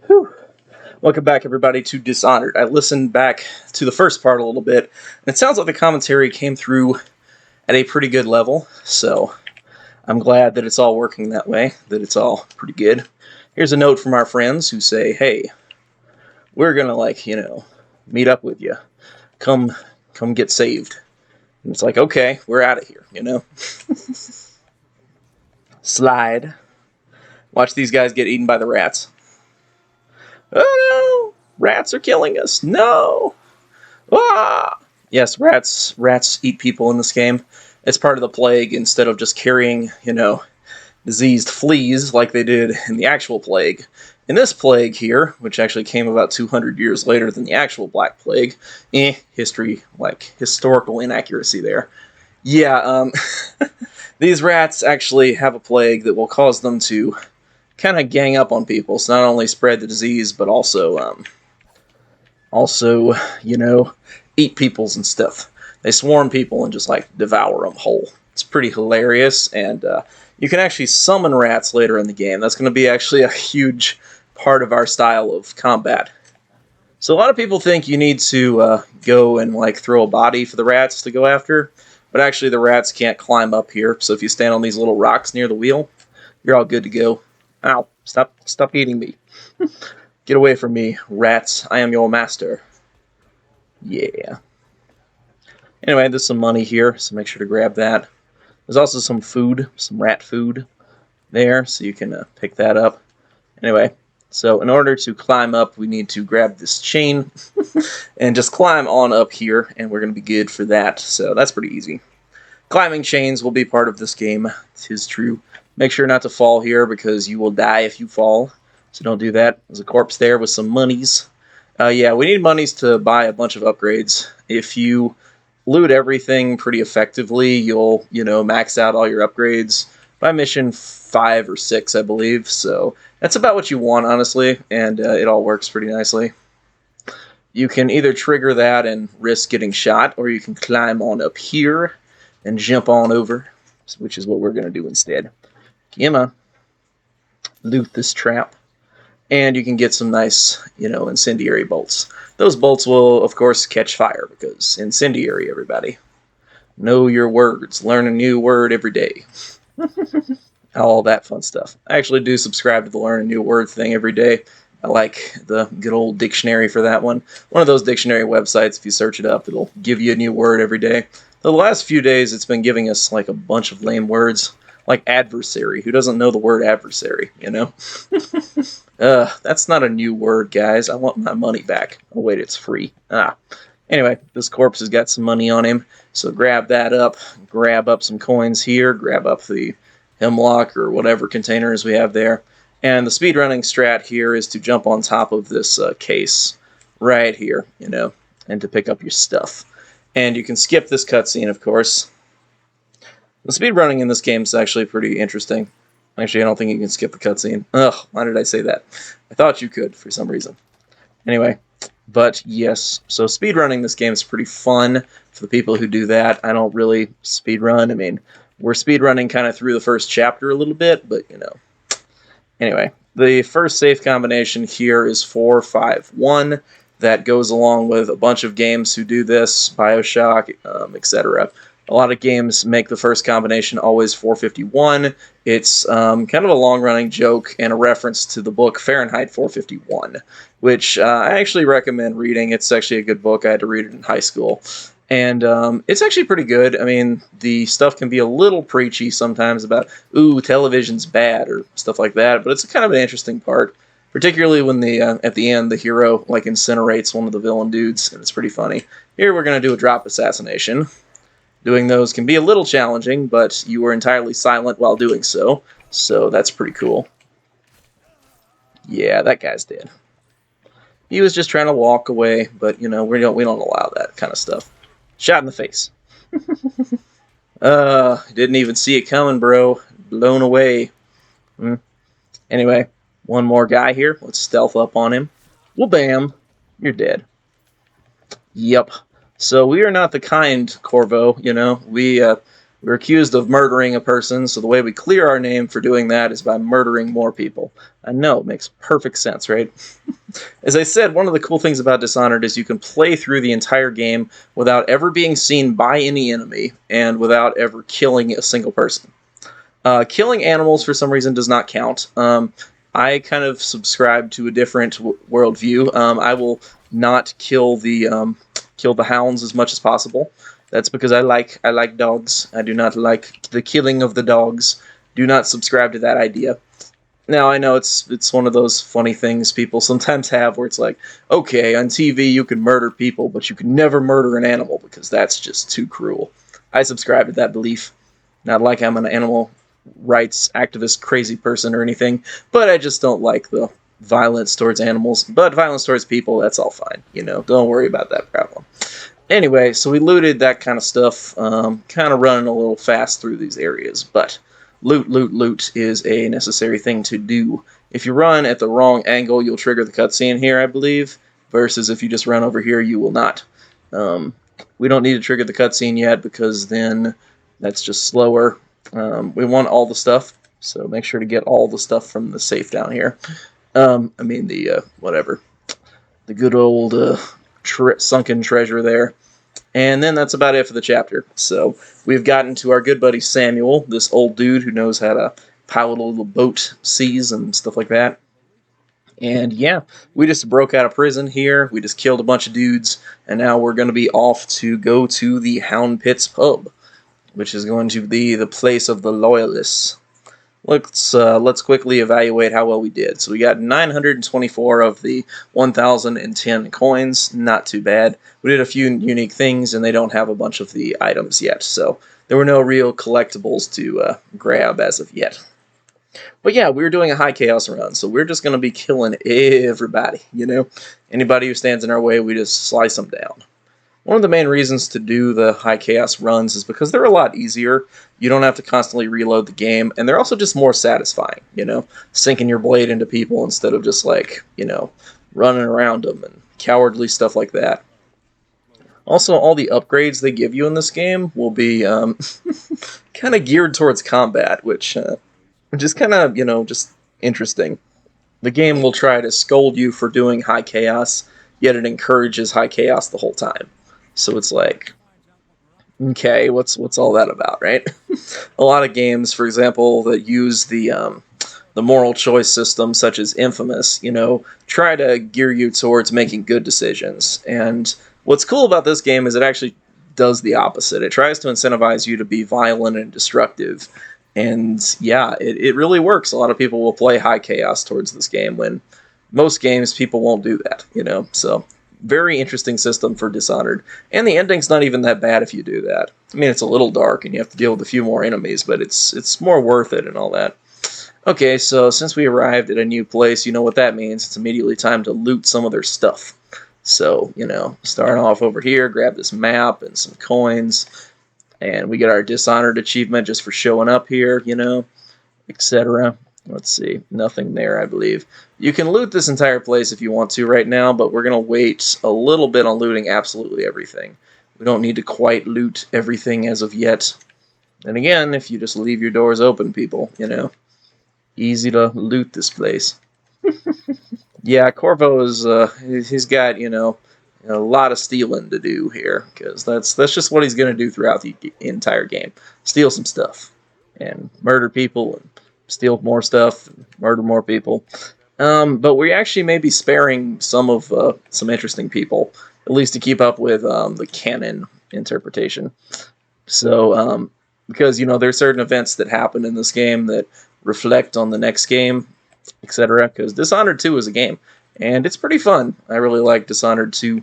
Whew. Welcome back, everybody, to Dishonored. I listened back to the first part a little bit, and it sounds like the commentary came through at a pretty good level, so I'm glad that it's all working that way, that it's all pretty good. Here's a note from our friends who say, hey, we're gonna, meet up with you. Come get saved. And it's like, okay, we're out of here. Slide. Watch these guys get eaten by the rats. Oh no! Rats are killing us! No! Ah! Yes, rats eat people in this game. It's part of the plague instead of just carrying, diseased fleas like they did in the actual plague. In this plague here, which actually came about 200 years later than the actual Black Plague, historical inaccuracy there. Yeah, these rats actually have a plague that will cause them to kind of gang up on people. So not only spread the disease, but also, eat peoples and stuff. They swarm people and just devour them whole. It's pretty hilarious, and you can actually summon rats later in the game. That's going to be actually a huge part of our style of combat. So a lot of people think you need to go and throw a body for the rats to go after, but actually the rats can't climb up here. So if you stand on these little rocks near the wheel, you're all good to go. Ow, stop eating me. Get away from me, rats. I am your master. Yeah. Anyway, there's some money here, so make sure to grab that. There's also some food, some rat food there, so you can pick that up. Anyway, so in order to climb up, we need to grab this chain and just climb on up here, and we're going to be good for that. So that's pretty easy. Climbing chains will be part of this game. 'Tis true. Make sure not to fall here because you will die if you fall. So don't do that. There's a corpse there with some monies. Yeah, we need monies to buy a bunch of upgrades. If you loot everything pretty effectively, you'll, max out all your upgrades by mission 5 or 6, I believe. So that's about what you want, honestly, and it all works pretty nicely. You can either trigger that and risk getting shot, or you can climb on up here and jump on over, which is what we're going to do instead. Yema. Loot this trap. And you can get some nice, incendiary bolts. Those bolts will, of course, catch fire, because incendiary, everybody. Know your words. Learn a new word every day. All that fun stuff. I actually do subscribe to the Learn a New Word thing every day. I like the good old dictionary for that one. One of those dictionary websites, if you search it up, it'll give you a new word every day. The last few days, it's been giving us, a bunch of lame words. Like adversary. Who doesn't know the word adversary, That's not a new word, guys. I want my money back. Oh, wait, it's free. Anyway, this corpse has got some money on him, so grab that up. Grab up some coins here. Grab up the hemlock or whatever containers we have there. And the speedrunning strat here is to jump on top of this case right here, and to pick up your stuff. And you can skip this cutscene, of course. The speedrunning in this game is actually pretty interesting. Actually, I don't think you can skip the cutscene. Ugh, why did I say that? I thought you could, for some reason. Anyway, but yes, so speedrunning this game is pretty fun for the people who do that. I don't really speedrun. I mean, we're speedrunning kind of through the first chapter a little bit, but, Anyway, the first safe combination here is 451. That goes along with a bunch of games who do this, BioShock, etc. A lot of games make the first combination always 451. It's kind of a long-running joke and a reference to the book Fahrenheit 451, which I actually recommend reading. It's actually a good book. I had to read it in high school. And it's actually pretty good. I mean, the stuff can be a little preachy sometimes about, ooh, television's bad or stuff like that, but it's kind of an interesting part, particularly when at the end the hero incinerates one of the villain dudes, and it's pretty funny. Here we're going to do a drop assassination. Doing those can be a little challenging, but you were entirely silent while doing so that's pretty cool. Yeah, that guy's dead. He was just trying to walk away, but we don't allow that kind of stuff. Shot in the face. Didn't even see it coming, bro. Blown away. Anyway, one more guy here. Let's stealth up on him. Well, bam. You're dead. Yep. So we are not the kind Corvo, we We're accused of murdering a person, so the way we clear our name for doing that is by murdering more people. I know, it makes perfect sense, right? As I said, one of the cool things about Dishonored is you can play through the entire game without ever being seen by any enemy, and without ever killing a single person. Killing animals, for some reason, does not count. I kind of subscribe to a different worldview. I will not kill the hounds as much as possible. That's because I like dogs. I do not like the killing of the dogs. Do not subscribe to that idea. Now, I know it's one of those funny things people sometimes have where it's like, okay, on TV you can murder people, but you can never murder an animal because that's just too cruel. I subscribe to that belief. Not like I'm an animal rights activist crazy person or anything, but I just don't like the violence towards animals. But violence towards people, that's all fine. Don't worry about that problem. Anyway, so we looted that kind of stuff, kind of running a little fast through these areas, but loot is a necessary thing to do. If you run at the wrong angle, you'll trigger the cutscene here, I believe, versus if you just run over here, you will not. We don't need to trigger the cutscene yet, because then that's just slower. We want all the stuff, so make sure to get all the stuff from the safe down here. The good old sunken treasure there. And then that's about it for the chapter. So we've gotten to our good buddy Samuel, this old dude who knows how to pilot a little boat, seas, and stuff like that. And yeah, we just broke out of prison here. We just killed a bunch of dudes, and now we're going to be off to go to the Hound Pits Pub, which is going to be the place of the loyalists. Let's quickly evaluate how well we did. So we got 924 of the 1,010 coins. Not too bad. We did a few unique things, and they don't have a bunch of the items yet. So there were no real collectibles to grab as of yet. But yeah, we were doing a high chaos run, so we're just going to be killing everybody, Anybody who stands in our way, we just slice them down. One of the main reasons to do the high chaos runs is because they're a lot easier. You don't have to constantly reload the game, and they're also just more satisfying, sinking your blade into people instead of just running around them and cowardly stuff like that. Also, all the upgrades they give you in this game will be kind of geared towards combat, which is kind of, just interesting. The game will try to scold you for doing high chaos, yet it encourages high chaos the whole time. So it's like, okay, what's all that about, right? A lot of games, for example, that use the moral choice system, such as Infamous, try to gear you towards making good decisions. And what's cool about this game is it actually does the opposite. It tries to incentivize you to be violent and destructive. And yeah, it really works. A lot of people will play high chaos towards this game, when most games people won't do that, So very interesting system for Dishonored. And the ending's not even that bad if you do that. I mean, it's a little dark and you have to deal with a few more enemies, but it's more worth it and all that. Okay, so since we arrived at a new place, you know what that means. It's immediately time to loot some of their stuff. So, starting off over here, grab this map and some coins. And we get our Dishonored achievement just for showing up here, etc. Let's see. Nothing there, I believe. You can loot this entire place if you want to right now, but we're going to wait a little bit on looting absolutely everything. We don't need to quite loot everything as of yet. And again, if you just leave your doors open, people, easy to loot this place. Yeah, Corvo is, he's got, a lot of stealing to do here, because that's just what he's going to do throughout the entire game. Steal some stuff, and murder people, and steal more stuff, and murder more people. But we actually may be sparing some interesting people, at least to keep up with the canon interpretation. So, because, there's certain events that happen in this game that reflect on the next game, etc. Because Dishonored 2 is a game, and it's pretty fun. I really like Dishonored 2.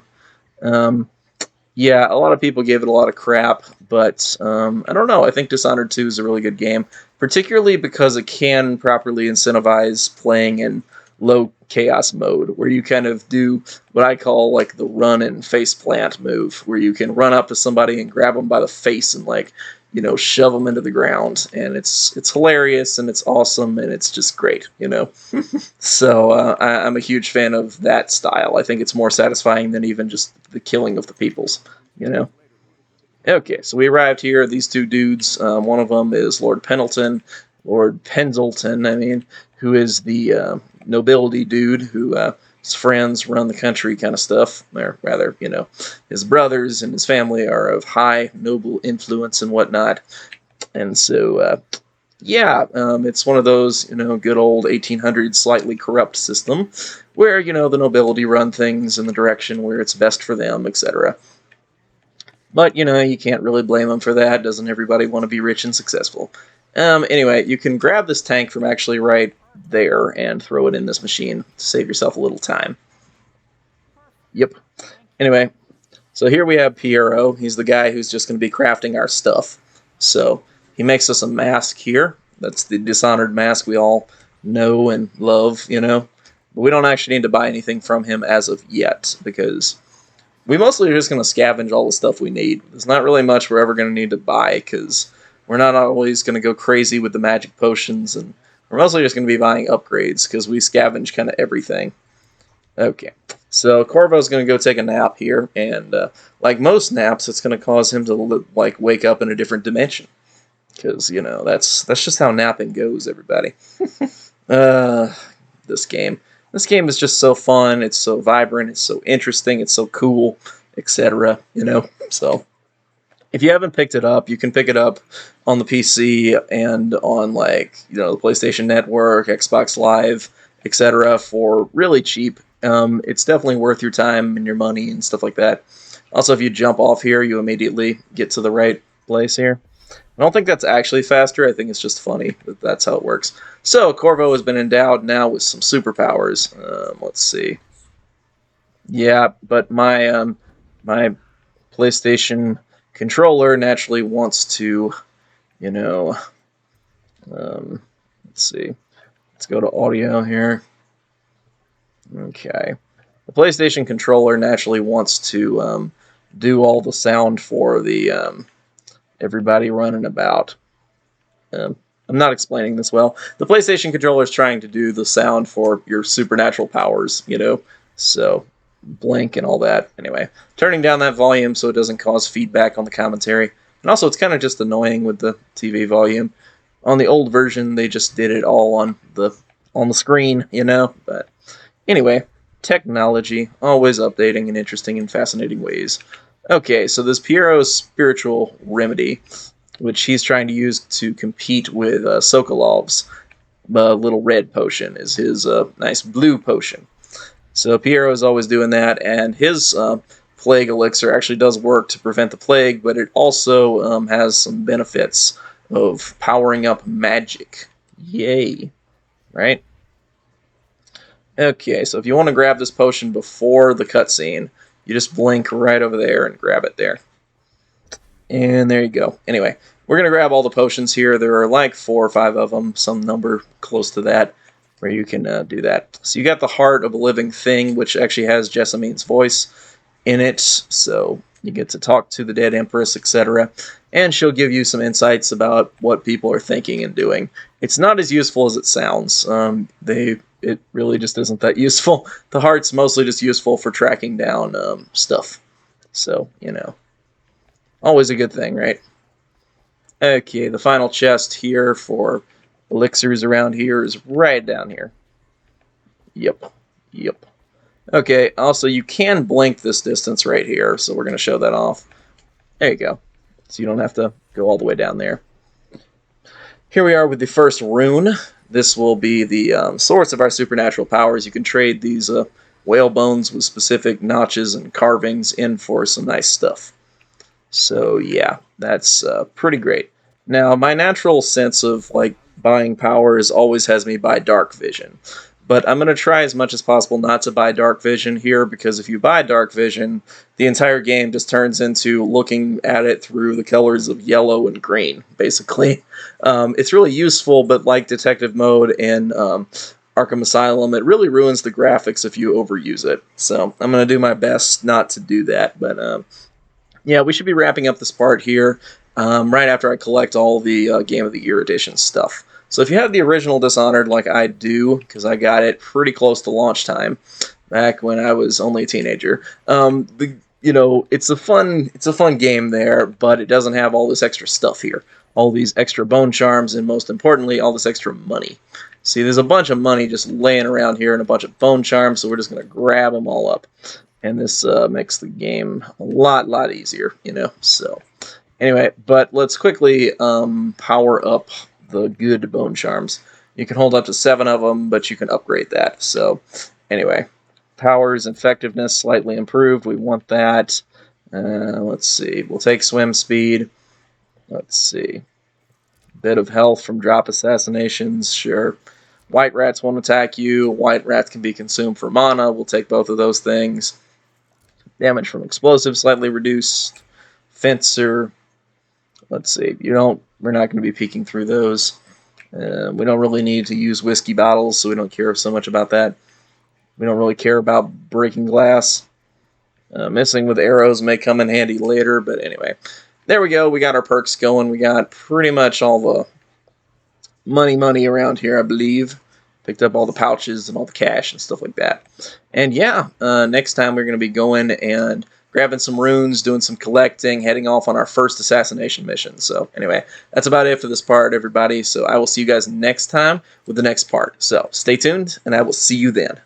Yeah, a lot of people gave it a lot of crap, but I don't know. I think Dishonored 2 is a really good game, particularly because it can properly incentivize playing in low chaos mode, where you kind of do what I call the run and face plant move, where you can run up to somebody and grab them by the face and shove them into the ground, and it's hilarious and it's awesome and it's just great, So I'm a huge fan of that style. I think it's more satisfying than even just the killing of the peoples, Okay, so we arrived here. These two dudes, one of them is Lord Pendleton, I mean, who is the nobility dude who his friends run the country kind of stuff. Or rather, his brothers and his family are of high noble influence and whatnot. And so, it's one of those, good old 1800s slightly corrupt system where, the nobility run things in the direction where it's best for them, etc. But, you can't really blame them for that. Doesn't everybody want to be rich and successful? Anyway, you can grab this tank from actually right there and throw it in this machine to save yourself a little time. Yep. Anyway, so here we have Piero. He's the guy who's just going to be crafting our stuff. So he makes us a mask here. That's the Dishonored mask we all know and love, But we don't actually need to buy anything from him as of yet, because we mostly are just going to scavenge all the stuff we need. There's not really much we're ever going to need to buy, because we're not always going to go crazy with the magic potions, and we're mostly just going to be buying upgrades, because we scavenge kind of everything. Okay, so Corvo's going to go take a nap here, and like most naps, it's going to cause him to wake up in a different dimension. Because, that's just how napping goes, everybody. This game. This game is just so fun, it's so vibrant, it's so interesting, it's so cool, etc., So, if you haven't picked it up, you can pick it up on the PC and on, the PlayStation Network, Xbox Live, etc. for really cheap. It's definitely worth your time and your money and stuff like that. Also, if you jump off here, you immediately get to the right place here. I don't think that's actually faster. I think it's just funny that that's how it works. So, Corvo has been endowed now with some superpowers. Let's see. Yeah, but my my PlayStation controller naturally wants to, let's see. Let's go to audio here. Okay. The PlayStation controller naturally wants to do all the sound for the everybody running about. I'm not explaining this well. The PlayStation controller is trying to do the sound for your supernatural powers, so blink and all that. Anyway, turning down that volume so it doesn't cause feedback on the commentary. And also, it's kind of just annoying with the TV volume. On the old version, they just did it all on the screen, But anyway, technology, always updating in interesting and fascinating ways. Okay, so this Piero's spiritual remedy, which he's trying to use to compete with Sokolov's little red potion, is his nice blue potion. So Piero is always doing that, and his plague elixir actually does work to prevent the plague, but it also has some benefits of powering up magic. Yay. Right? Okay, so if you want to grab this potion before the cutscene, you just blink right over there and grab it there. And there you go. Anyway, we're going to grab all the potions here. There are like 4 or 5 of them, some number close to that, where you can do that. So you got the Heart of a Living Thing, which actually has Jessamine's voice in it. So you get to talk to the dead Empress, etc. And she'll give you some insights about what people are thinking and doing. It's not as useful as it sounds. It really just isn't that useful. The heart's mostly just useful for tracking down stuff. So, always a good thing, right? Okay, the final chest here for elixirs around here is right down here. Yep. Okay, also you can blink this distance right here, so we're going to show that off. There you go. So you don't have to go all the way down there. Here we are with the first rune. This will be the source of our supernatural powers. You can trade these whale bones with specific notches and carvings in for some nice stuff. So yeah, that's pretty great. Now, my natural sense of buying powers always has me buy dark vision. But I'm going to try as much as possible not to buy dark vision here, because if you buy dark vision, the entire game just turns into looking at it through the colors of yellow and green, basically. It's really useful, but like Detective Mode in Arkham Asylum, it really ruins the graphics if you overuse it. So I'm going to do my best not to do that. But yeah, we should be wrapping up this part here right after I collect all the Game of the Year edition stuff. So if you have the original Dishonored like I do, because I got it pretty close to launch time, back when I was only a teenager, the it's a fun game there, but it doesn't have all this extra stuff here. All these extra bone charms, and most importantly, all this extra money. See, there's a bunch of money just laying around here and a bunch of bone charms, so we're just going to grab them all up. And this makes the game a lot easier, So, anyway, but let's quickly power up the good bone charms. You can hold up to 7 of them, but you can upgrade that. So, anyway, powers, effectiveness slightly improved. We want that. Let's see. We'll take swim speed. Let's see. Bit of health from drop assassinations. Sure. White rats won't attack you. White rats can be consumed for mana. We'll take both of those things. Damage from explosives slightly reduced. Fencer. Let's see. We're not going to be peeking through those. We don't really need to use whiskey bottles, so we don't care so much about that. We don't really care about breaking glass. Missing with arrows may come in handy later, but anyway. There we go. We got our perks going. We got pretty much all the money around here, I believe. Picked up all the pouches and all the cash and stuff like that. And yeah, next time we're going to be going and grabbing some runes, doing some collecting, heading off on our first assassination mission. So anyway, that's about it for this part, everybody. So I will see you guys next time with the next part. So stay tuned, and I will see you then.